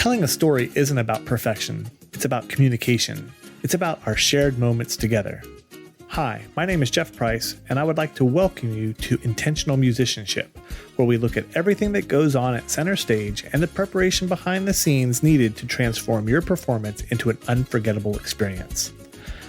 Telling a story isn't about perfection, it's about communication. It's about our shared moments together. Hi, my name is Jeff Price, and I would like to welcome you to Intentional Musicianship, where we look at everything that goes on at center stage and the preparation behind the scenes needed to transform your performance into an unforgettable experience.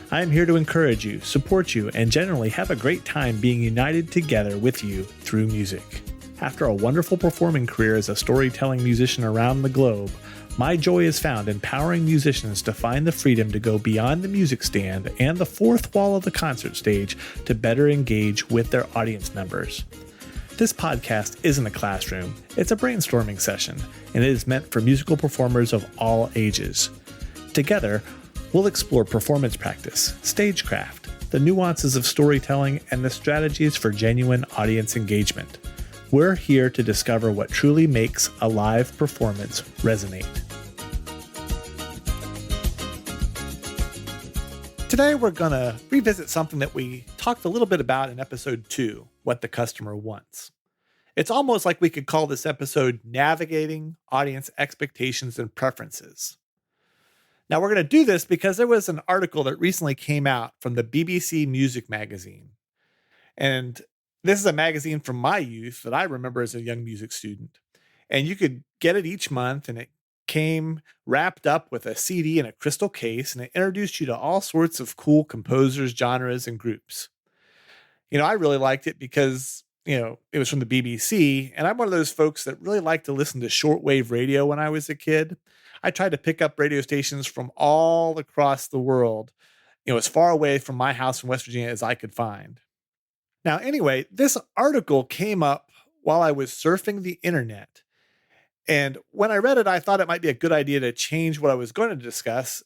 I am here to encourage you, support you, and generally have a great time being united together with you through music. After a wonderful performing career as a storytelling musician around the globe, my joy is found empowering musicians to find the freedom to go beyond the music stand and the fourth wall of the concert stage to better engage with their audience members. This podcast isn't a classroom, it's a brainstorming session, and it is meant for musical performers of all ages. Together, we'll explore performance practice, stagecraft, the nuances of storytelling, and the strategies for genuine audience engagement. We're here to discover what truly makes a live performance resonate. Today, we're going to revisit something that we talked a little bit about in episode 2, What the Customer Wants. It's almost like we could call this episode Navigating Audience Expectations and Preferences. Now, we're going to do this because there was an article that recently came out from the BBC Music Magazine. And this is a magazine from my youth that I remember as a young music student. And you could get it each month, and it came wrapped up with a CD in a crystal case, and it introduced you to all sorts of cool composers, genres, and groups. I really liked it because, it was from the BBC, and I'm one of those folks that really liked to listen to shortwave radio when I was a kid. I tried to pick up radio stations from all across the world, as far away from my house in West Virginia as I could find. Now, anyway, this article came up while I was surfing the internet. And when I read it, I thought it might be a good idea to change what I was going to discuss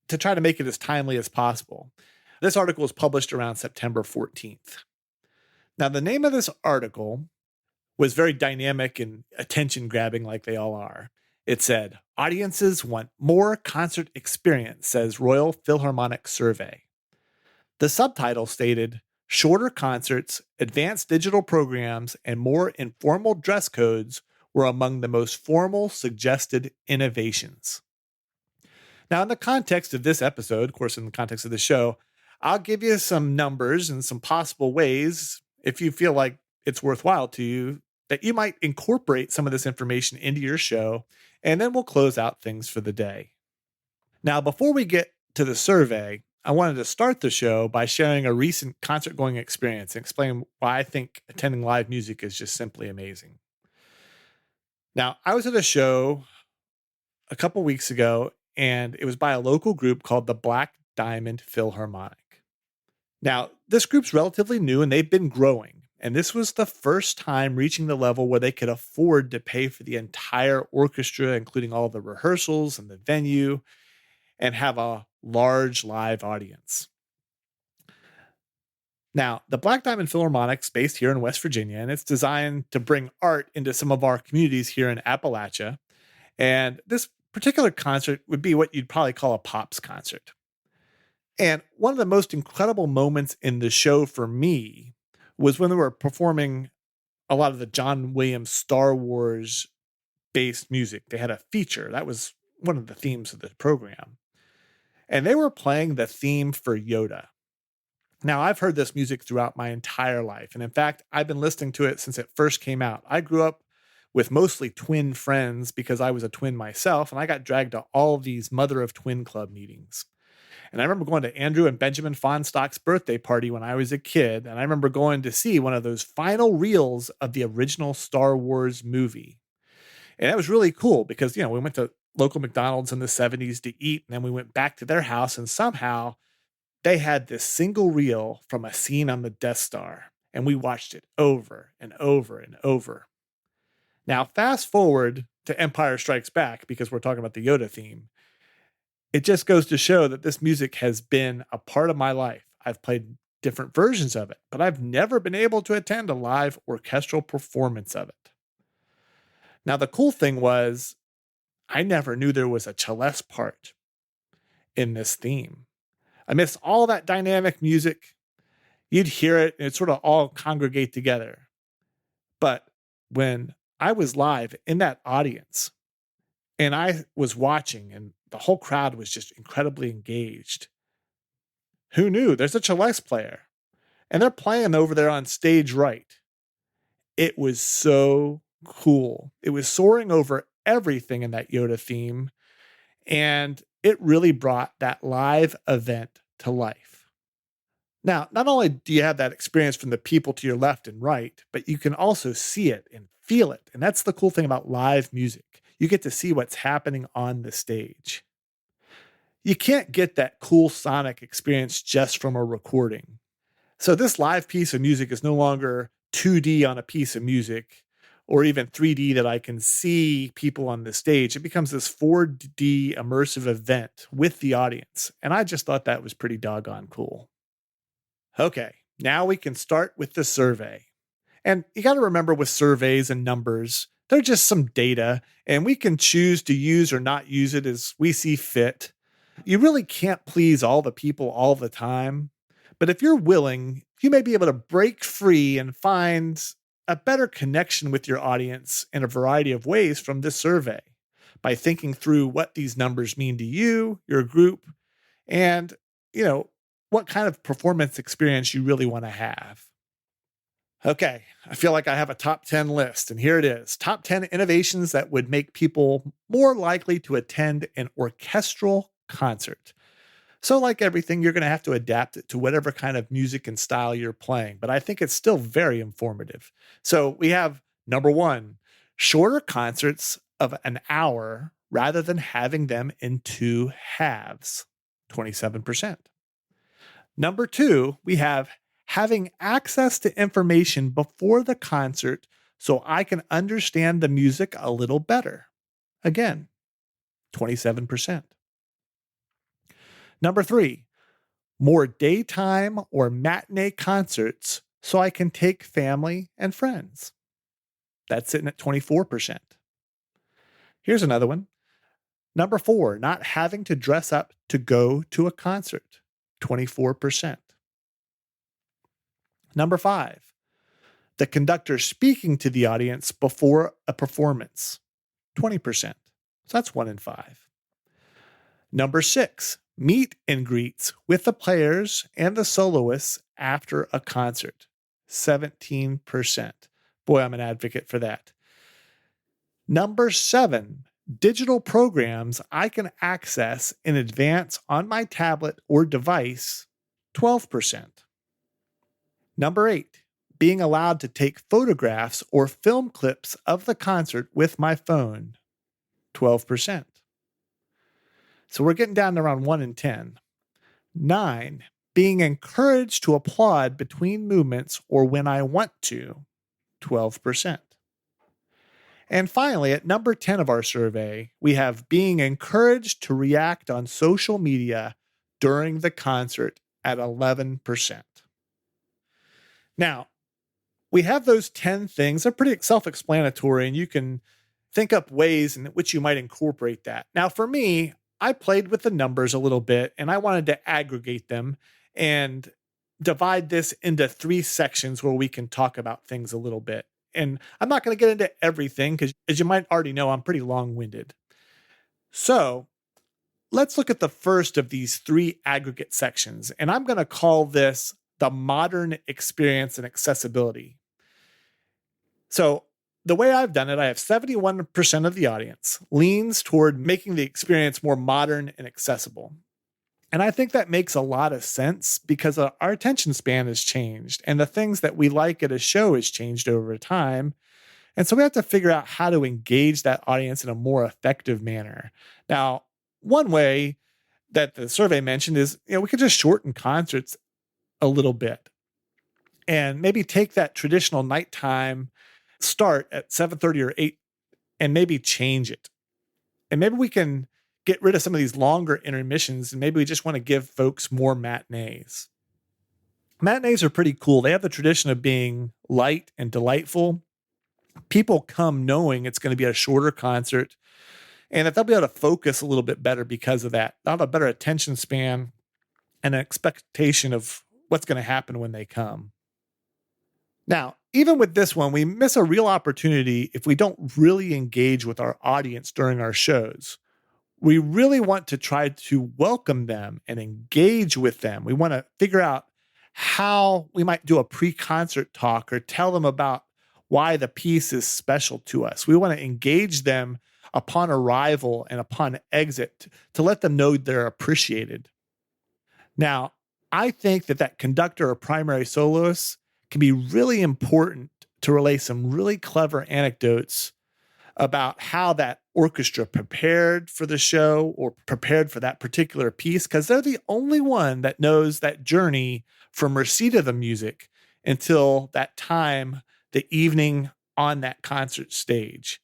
to try to make it as timely as possible. This article was published around September 14th. Now, the name of this article was very dynamic and attention-grabbing like they all are. It said, "Audiences want more concert experience, says Royal Philharmonic Survey." The subtitle stated, "Shorter concerts, advanced digital programs, and more informal dress codes were among the most formal suggested innovations." Now, in the context of this episode, of course, in the context of the show, I'll give you some numbers and some possible ways, if you feel like it's worthwhile to you, that you might incorporate some of this information into your show, and then we'll close out things for the day. Now, before we get to the survey, I wanted to start the show by sharing a recent concert-going experience and explain why I think attending live music is just simply amazing. Now, I was at a show a couple weeks ago, and it was by a local group called the Black Diamond Philharmonic. Now, this group's relatively new, and they've been growing, and this was the first time reaching the level where they could afford to pay for the entire orchestra, including all the rehearsals and the venue, and have a large live audience. Now, the Black Diamond Philharmonic is based here in West Virginia, and it's designed to bring art into some of our communities here in Appalachia. And this particular concert would be what you'd probably call a pops concert. And one of the most incredible moments in the show for me was when they were performing a lot of the John Williams Star Wars based music. They had a feature. That was one of the themes of the program. And they were playing the theme for Yoda. Now, I've heard this music throughout my entire life. And in fact, I've been listening to it since it first came out. I grew up with mostly twin friends because I was a twin myself, and I got dragged to all of these Mother of Twin Club meetings. And I remember going to Andrew and Benjamin Fonstock's birthday party when I was a kid, and I remember going to see one of those final reels of the original Star Wars movie. And that was really cool because, we went to local McDonald's in the 70s to eat, and then we went back to their house, and somehow they had this single reel from a scene on the Death Star, and we watched it over and over and over. Now, fast forward to Empire Strikes Back, because we're talking about the Yoda theme. It just goes to show that this music has been a part of my life. I've played different versions of it, but I've never been able to attend a live orchestral performance of it. Now, the cool thing was, I never knew there was a celeste part in this theme. Amidst all that dynamic music, you'd hear it and it'd sort of all congregate together. But when I was live in that audience, And I was watching, and the whole crowd was just incredibly engaged. Who knew? There's a celeste player, and they're playing over there on stage right. It was so cool. It was soaring over everything in that Yoda theme, and it really brought that live event to life. Now, not only do you have that experience from the people to your left and right, but you can also see it and feel it. And that's the cool thing about live music. You get to see what's happening on the stage. You can't get that cool sonic experience just from a recording. So this live piece of music is no longer 2D on a piece of music or even 3D that I can see people on the stage. It becomes this 4D immersive event with the audience. And I just thought that was pretty doggone cool. Okay, now we can start with the survey. And you got to remember with surveys and numbers, they're just some data, and we can choose to use or not use it as we see fit. You really can't please all the people all the time. But if you're willing, you may be able to break free and find a better connection with your audience in a variety of ways from this survey by thinking through what these numbers mean to you, your group, and, what kind of performance experience you really want to have. Okay, I feel like I have a top 10 list, and here it is. Top 10 innovations that would make people more likely to attend an orchestral concert. So, like everything, you're going to have to adapt it to whatever kind of music and style you're playing, but I think it's still very informative. So, we have number one, shorter concerts of an hour rather than having them in two halves, 27%. Number two, we have having access to information before the concert so I can understand the music a little better. Again, 27%. Number three, more daytime or matinee concerts so I can take family and friends. That's sitting at 24%. Here's another one. Number four, not having to dress up to go to a concert, 24%. Number five, the conductor speaking to the audience before a performance, 20%. So that's 1 in 5. Number six, meet and greets with the players and the soloists after a concert, 17%. Boy, I'm an advocate for that. Number seven, digital programs I can access in advance on my tablet or device, 12%. Number eight, being allowed to take photographs or film clips of the concert with my phone, 12%. So we're getting down to around 1 in 10. 9, being encouraged to applaud between movements or when I want to, 12%. And finally, at number 10 of our survey, we have being encouraged to react on social media during the concert at 11%. Now, we have those 10 things. They're pretty self-explanatory, and you can think up ways in which you might incorporate that. Now, for me, I played with the numbers a little bit, and I wanted to aggregate them and divide this into 3 sections where we can talk about things a little bit. And I'm not going to get into everything because, as you might already know, I'm pretty long-winded. So let's look at the first of these 3 aggregate sections, and I'm going to call this the modern experience and accessibility. So the way I've done it, I have 71% of the audience leans toward making the experience more modern and accessible. And I think that makes a lot of sense because our attention span has changed and the things that we like at a show has changed over time. And so we have to figure out how to engage that audience in a more effective manner. Now, one way that the survey mentioned is, we could just shorten concerts a little bit and maybe take that traditional nighttime start at 7:30 or 8 and maybe change it. And maybe we can get rid of some of these longer intermissions and maybe we just want to give folks more matinees. Matinees are pretty cool. They have the tradition of being light and delightful. People come knowing it's going to be a shorter concert and that they'll be able to focus a little bit better because of that. They'll have a better attention span and an expectation of what's going to happen when they come. Now, even with this one, we miss a real opportunity if we don't really engage with our audience during our shows. We really want to try to welcome them and engage with them. We want to figure out how we might do a pre-concert talk or tell them about why the piece is special to us. We want to engage them upon arrival and upon exit to let them know they're appreciated. Now, I think that conductor or primary soloist can be really important to relay some really clever anecdotes about how that orchestra prepared for the show or prepared for that particular piece, because they're the only one that knows that journey from receipt of the music until that time, the evening on that concert stage.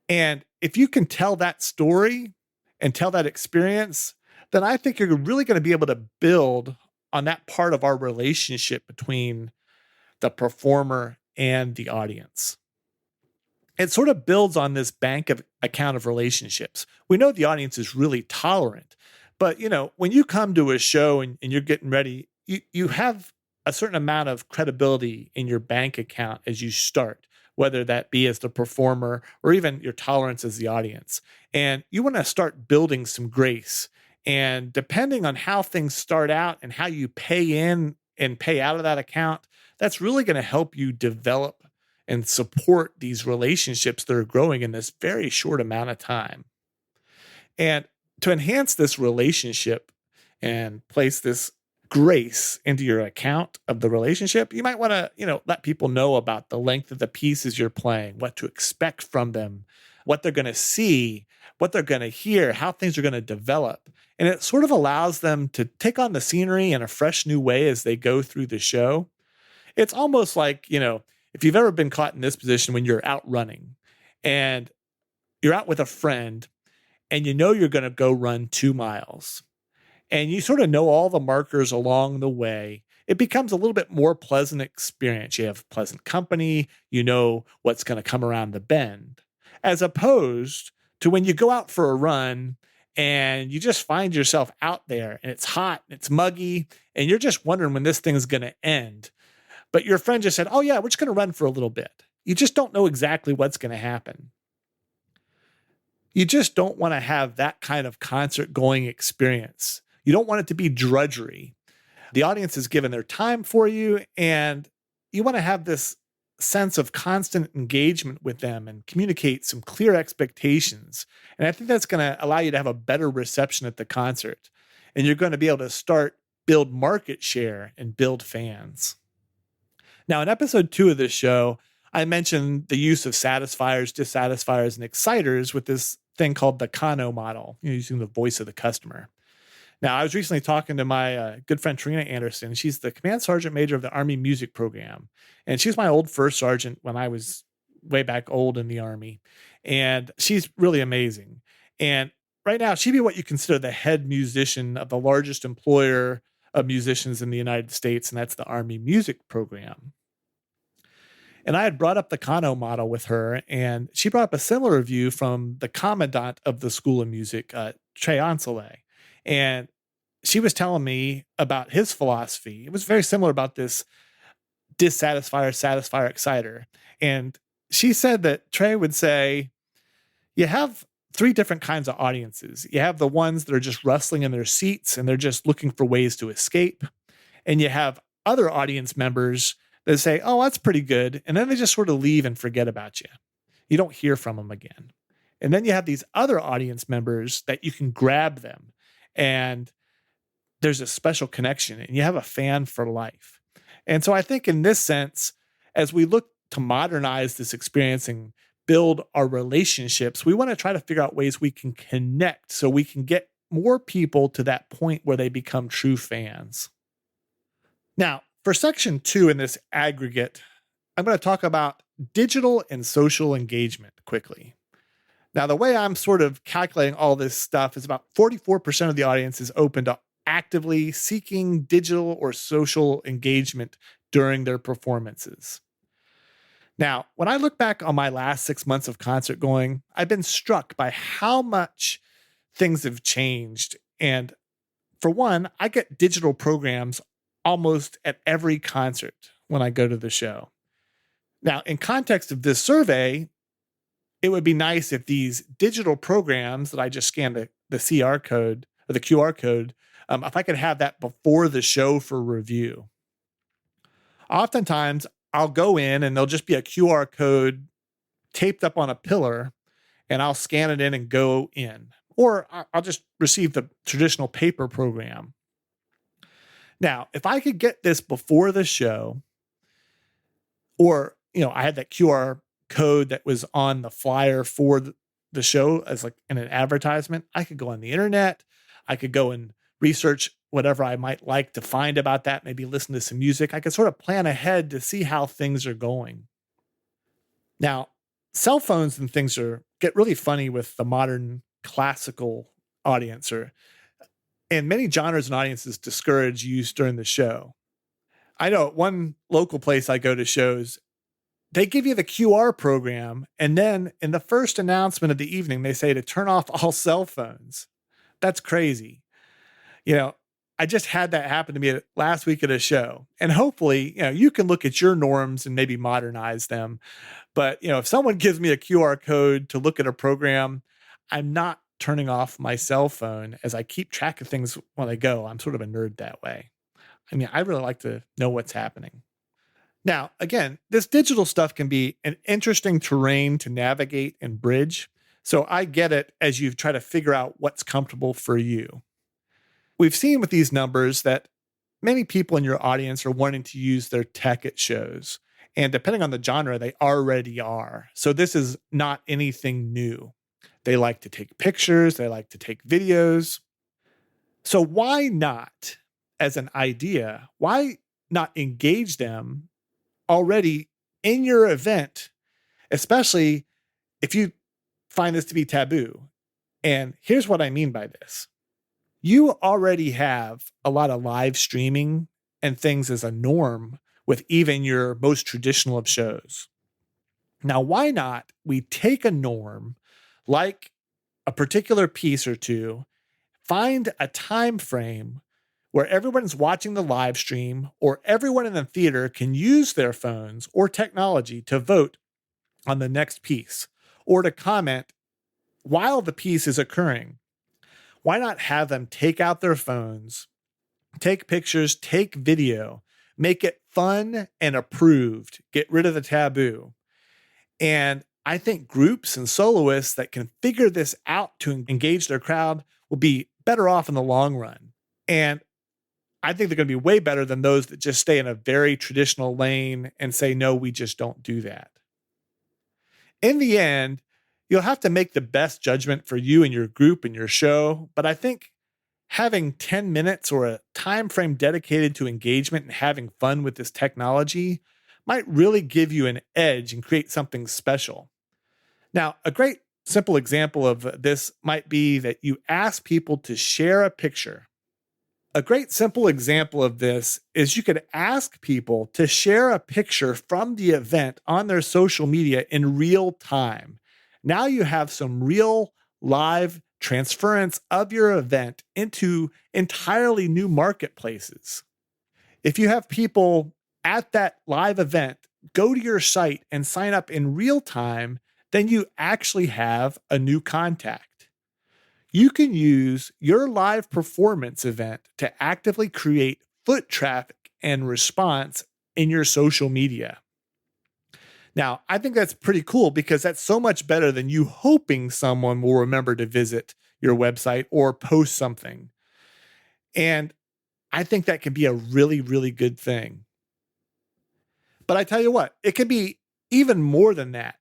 And if you can tell that story and tell that experience, then I think you're really going to be able to build on that part of our relationship between the performer and the audience. It sort of builds on this bank of account of relationships. We know the audience is really tolerant, but when you come to a show and you're getting ready, you have a certain amount of credibility in your bank account as you start, whether that be as the performer or even your tolerance as the audience. And you want to start building some grace. And depending on how things start out and how you pay in and pay out of that account, that's really going to help you develop and support these relationships that are growing in this very short amount of time. And to enhance this relationship and place this grace into your account of the relationship, you might want to, let people know about the length of the pieces you're playing, what to expect from them, what they're going to see, what they're going to hear, how things are going to develop. And it sort of allows them to take on the scenery in a fresh new way as they go through the show. It's almost like, if you've ever been caught in this position when you're out running and you're out with a friend and you're going to go run 2 miles and you sort of know all the markers along the way, it becomes a little bit more pleasant experience. You have pleasant company, you know what's going to come around the bend, as opposed to when you go out for a run and you just find yourself out there and it's hot, and it's muggy, and you're just wondering when this thing is going to end. But your friend just said, oh yeah, we're just going to run for a little bit. You just don't know exactly what's going to happen. You just don't want to have that kind of concert going experience. You don't want it to be drudgery. The audience has given their time for you, and you want to have this sense of constant engagement with them and communicate some clear expectations. And I think that's going to allow you to have a better reception at the concert. And you're going to be able to build market share and build fans. Now, in episode 2 of this show, I mentioned the use of satisfiers, dissatisfiers, and exciters with this thing called the Kano model, using the voice of the customer. Now, I was recently talking to my good friend Trina Anderson. She's the command sergeant major of the Army Music Program. And she was my old first sergeant when I was way back old in the Army. And she's really amazing. And right now, she'd be what you consider the head musician of the largest employer of musicians in the United States, and that's the Army Music Program. And I had brought up the Kano model with her, and she brought up a similar view from the commandant of the School of Music, Trey Onsele. And she was telling me about his philosophy. It was very similar about this dissatisfier, satisfier, exciter. And she said that Trey would say, you have 3 different kinds of audiences. You have the ones that are just rustling in their seats and they're just looking for ways to escape. And you have other audience members that say, oh, that's pretty good. And then they just sort of leave and forget about you. You don't hear from them again. And then you have these other audience members that you can grab them and there's a special connection and you have a fan for life. And so I think in this sense, as we look to modernize this experience and build our relationships, we want to try to figure out ways we can connect so we can get more people to that point where they become true fans. Now, for section 2 in this aggregate, I'm going to talk about digital and social engagement quickly. Now, the way I'm sort of calculating all this stuff is about 44% of the audience is open to actively seeking digital or social engagement during their performances. Now, when I look back on my last 6 months of concert going, I've been struck by how much things have changed. And for one, I get digital programs almost at every concert when I go to the show. Now, in context of this survey, it would be nice if these digital programs that I just scanned the CR code or the QR code, if I could have that before the show for review. Oftentimes, I'll go in and there'll just be a QR code taped up on a pillar, and I'll scan it in and go in. Or I'll just receive the traditional paper program. Now, if I could get this before the show, or I had that QR code that was on the flyer for the show as like in an advertisement, I could go on the internet. I could go and research whatever I might like to find about that, maybe listen to some music. I could sort of plan ahead to see how things are going. Now, cell phones and things get really funny with the modern classical audience, and many genres and audiences discourage use during the show. I know at one local place I go to shows, they give you the QR program, and then in the first announcement of the evening, they say to turn off all cell phones. That's crazy. I just had that happen to me last week at a show. And hopefully, you can look at your norms and maybe modernize them. But, if someone gives me a QR code to look at a program, I'm not turning off my cell phone as I keep track of things when I go. I'm sort of a nerd that way. I really like to know what's happening. Now, again, this digital stuff can be an interesting terrain to navigate and bridge. So I get it as you try to figure out what's comfortable for you. We've seen with these numbers that many people in your audience are wanting to use their tech at shows. And depending on the genre, they already are. So this is not anything new. They like to take pictures. They like to take videos. So why not, as an idea, why not engage them already in your event, especially if you find this to be taboo? And here's what I mean by this. You already have a lot of live streaming and things as a norm with even your most traditional of shows. Now, why not we take a norm like a particular piece or two, find a time frame where everyone's watching the live stream or everyone in the theater can use their phones or technology to vote on the next piece or to comment while the piece is occurring. Why not have them take out their phones, take pictures, take video, make it fun and approved, get rid of the taboo? And I think groups and soloists that can figure this out to engage their crowd will be better off in the long run. And I think they're going to be way better than those that just stay in a very traditional lane and say, no, we just don't do that. In the end, you'll have to make the best judgment for you and your group and your show. But I think having 10 minutes or a time frame dedicated to engagement and having fun with this technology might really give you an edge and create something special. Now, a great simple example of this might be that you ask people to share a picture. A great simple example of this is you could ask people to share a picture from the event on their social media in real time. Now you have some real live transference of your event into entirely new marketplaces. If you have people at that live event go to your site and sign up in real time, then you actually have a new contact. You can use your live performance event to actively create foot traffic and response in your social media. Now, I think that's pretty cool because that's so much better than you hoping someone will remember to visit your website or post something. And I think that can be a really, really good thing. But I tell you what, it can be even more than that.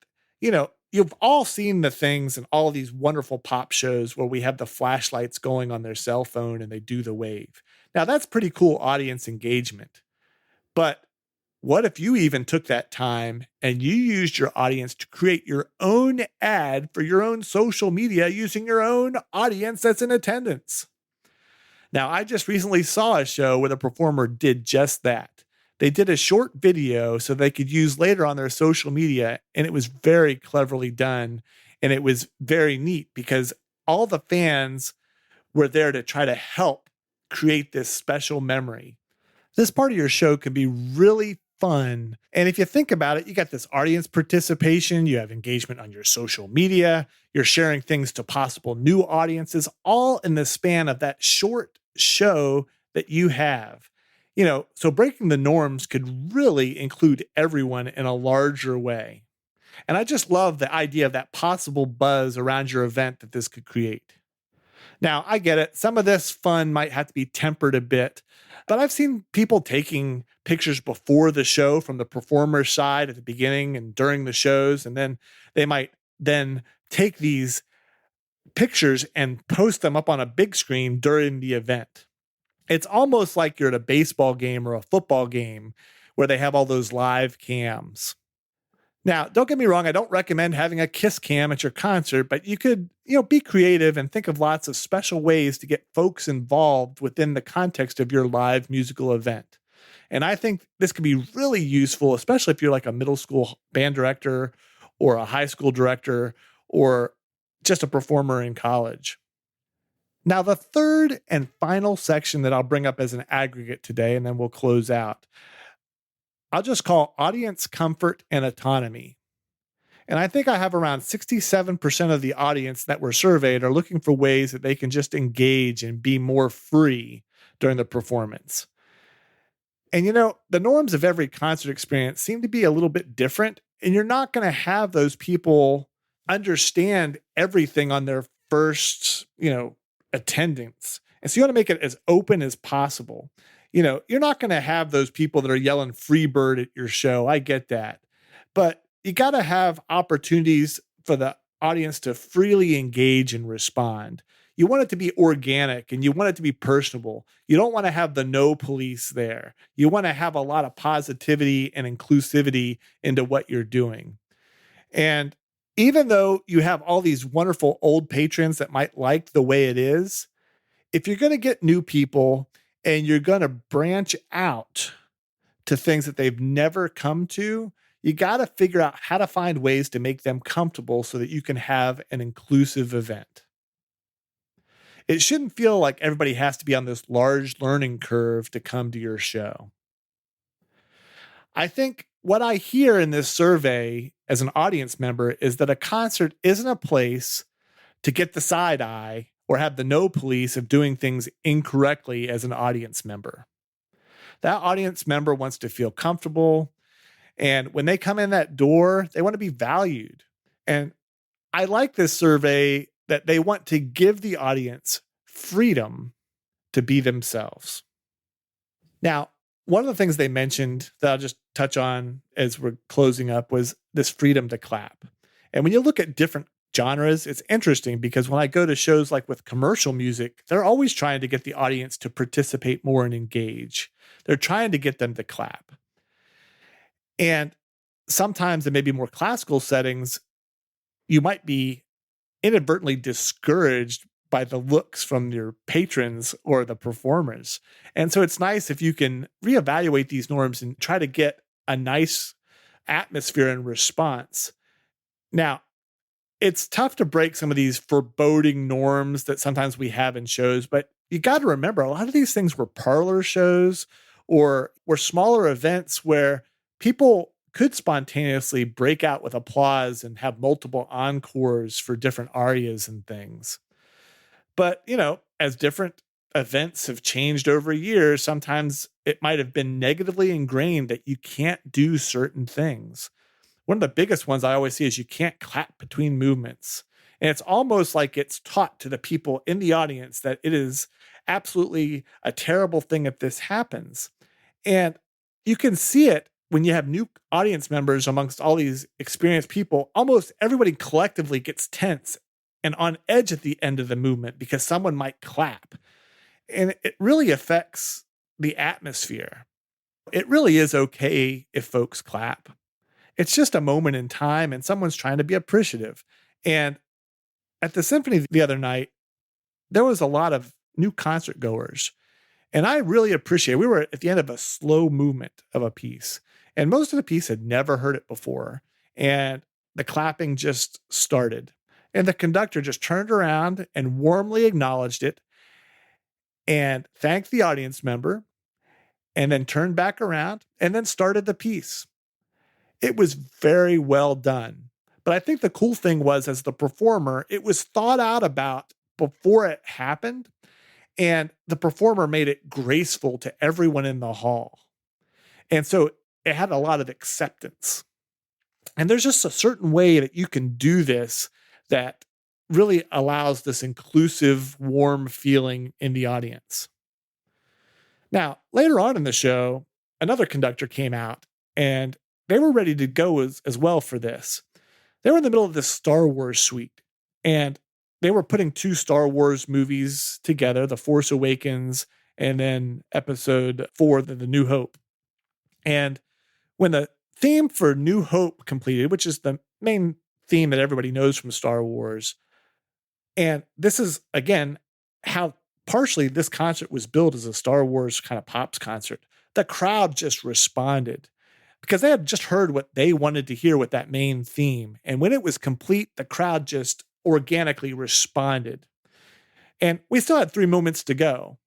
You've all seen the things in all these wonderful pop shows where we have the flashlights going on their cell phone and they do the wave. Now, that's pretty cool audience engagement. But what if you even took that time and you used your audience to create your own ad for your own social media using your own audience that's in attendance? Now, I just recently saw a show where the performer did just that. They did a short video so they could use later on their social media, and it was very cleverly done, and it was very neat because all the fans were there to try to help create this special memory. This part of your show can be really fun. And if you think about it, you got this audience participation, you have engagement on your social media, you're sharing things to possible new audiences, all in the span of that short show that you have. So breaking the norms could really include everyone in a larger way. And I just love the idea of that possible buzz around your event that this could create. Now, I get it. Some of this fun might have to be tempered a bit, but I've seen people taking pictures before the show from the performer's side at the beginning and during the shows, and then they might then take these pictures and post them up on a big screen during the event. It's almost like you're at a baseball game or a football game where they have all those live cams. Now, don't get me wrong, I don't recommend having a kiss cam at your concert, but you could, be creative and think of lots of special ways to get folks involved within the context of your live musical event. And I think this could be really useful, especially if you're like a middle school band director or a high school director or just a performer in college. Now, the third and final section that I'll bring up as an aggregate today, and then we'll close out, I'll just call audience comfort and autonomy. And I think I have around 67% of the audience that were surveyed are looking for ways that they can just engage and be more free during the performance. And the norms of every concert experience seem to be a little bit different, and you're not going to have those people understand everything on their first, attendance. And so you want to make it as open as possible. You're not going to have those people that are yelling free bird at your show. I get that. But you got to have opportunities for the audience to freely engage and respond. You want it to be organic and you want it to be personable. You don't want to have the no police there. You want to have a lot of positivity and inclusivity into what you're doing. And even though you have all these wonderful old patrons that might like the way it is, if you're going to get new people and you're going to branch out to things that they've never come to, you got to figure out how to find ways to make them comfortable so that you can have an inclusive event. It shouldn't feel like everybody has to be on this large learning curve to come to your show. I think what I hear in this survey as an audience member is that a concert isn't a place to get the side eye or have the no police of doing things incorrectly as an audience member. That audience member wants to feel comfortable. And when they come in that door, they want to be valued. And I like this survey that they want to give the audience freedom to be themselves. Now, one of the things they mentioned that I'll just touch on as we're closing up was this freedom to clap. And when you look at different genres, it's interesting because when I go to shows like with commercial music, they're always trying to get the audience to participate more and engage. They're trying to get them to clap. And sometimes in maybe more classical settings, you might be inadvertently discouraged by the looks from your patrons or the performers. And so it's nice if you can reevaluate these norms and try to get a nice atmosphere and response. Now, it's tough to break some of these foreboding norms that sometimes we have in shows, but you got to remember a lot of these things were parlor shows or were smaller events where people could spontaneously break out with applause and have multiple encores for different arias and things. But, as different events have changed over years, sometimes it might have been negatively ingrained that you can't do certain things. One of the biggest ones I always see is you can't clap between movements. And it's almost like it's taught to the people in the audience that it is absolutely a terrible thing if this happens. And you can see it when you have new audience members amongst all these experienced people. Almost everybody collectively gets tense and on edge at the end of the movement because someone might clap. And it really affects the atmosphere. It really is okay if folks clap. It's just a moment in time and someone's trying to be appreciative. And at the symphony the other night, there was a lot of new concert goers. And I really appreciate it. We were at the end of a slow movement of a piece. And most of the piece had never heard it before. And the clapping just started. And the conductor just turned around and warmly acknowledged it and thanked the audience member and then turned back around and then started the piece. It was very well done. But I think the cool thing was, as the performer, it was thought out about before it happened, and the performer made it graceful to everyone in the hall. And so it had a lot of acceptance. And there's just a certain way that you can do this that really allows this inclusive, warm feeling in the audience. Now, later on in the show, another conductor came out and they were ready to go as well for this. They were in the middle of this Star Wars suite, and they were putting 2 Star Wars movies together, The Force Awakens and then episode 4, The New Hope. And when the theme for New Hope completed, which is the main theme that everybody knows from Star Wars, and this is, again, how partially this concert was built as a Star Wars kind of pops concert. The crowd just responded because they had just heard what they wanted to hear with that main theme. And when it was complete, the crowd just organically responded. And we still had 3 moments to go.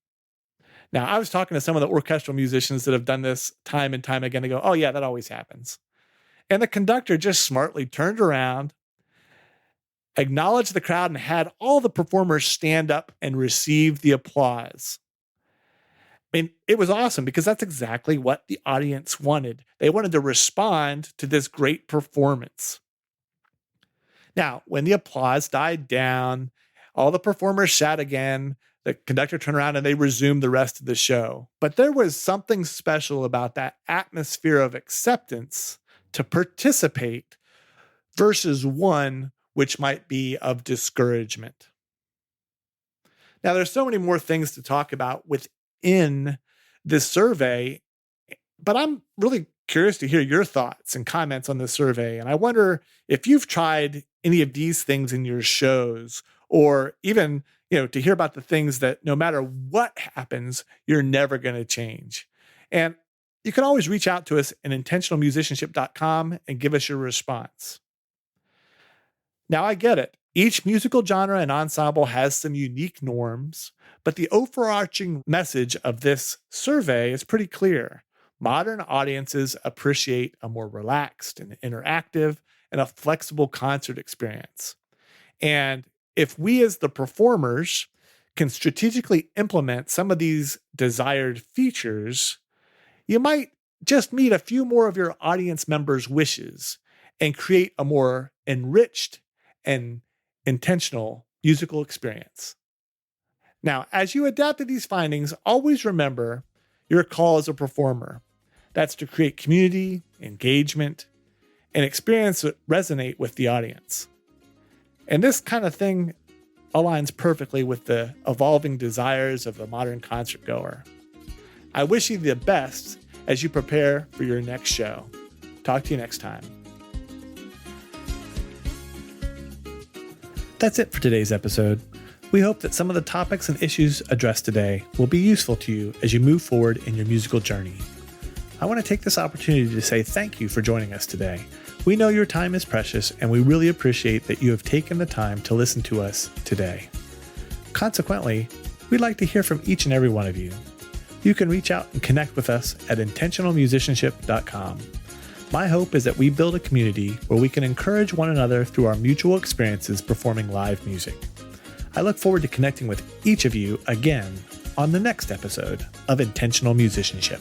Now, I was talking to some of the orchestral musicians that have done this time and time again. They go, oh yeah, that always happens. And the conductor just smartly turned around, acknowledged the crowd, and had all the performers stand up and receive the applause. I mean, it was awesome because that's exactly what the audience wanted. They wanted to respond to this great performance. Now, when the applause died down, all the performers sat again, the conductor turned around and they resumed the rest of the show. But there was something special about that atmosphere of acceptance to participate versus one which might be of discouragement. Now, there's so many more things to talk about within this survey, but I'm really curious to hear your thoughts and comments on this survey. And I wonder if you've tried any of these things in your shows, or even, to hear about the things that no matter what happens, you're never going to change. And you can always reach out to us at intentionalmusicianship.com and give us your response. Now, I get it. Each musical genre and ensemble has some unique norms, but the overarching message of this survey is pretty clear. Modern audiences appreciate a more relaxed and interactive and a flexible concert experience. And if we as the performers can strategically implement some of these desired features, you might just meet a few more of your audience members' wishes and create a more enriched and intentional musical experience. Now, as you adapt to these findings, always remember your call as a performer. That's to create community, engagement, and experience that resonate with the audience. And this kind of thing aligns perfectly with the evolving desires of the modern concert goer. I wish you the best as you prepare for your next show. Talk to you next time. That's it for today's episode. We hope that some of the topics and issues addressed today will be useful to you as you move forward in your musical journey. I want to take this opportunity to say thank you for joining us today. We know your time is precious, and we really appreciate that you have taken the time to listen to us today. Consequently, we'd like to hear from each and every one of you. You can reach out and connect with us at intentionalmusicianship.com. My hope is that we build a community where we can encourage one another through our mutual experiences performing live music. I look forward to connecting with each of you again on the next episode of Intentional Musicianship.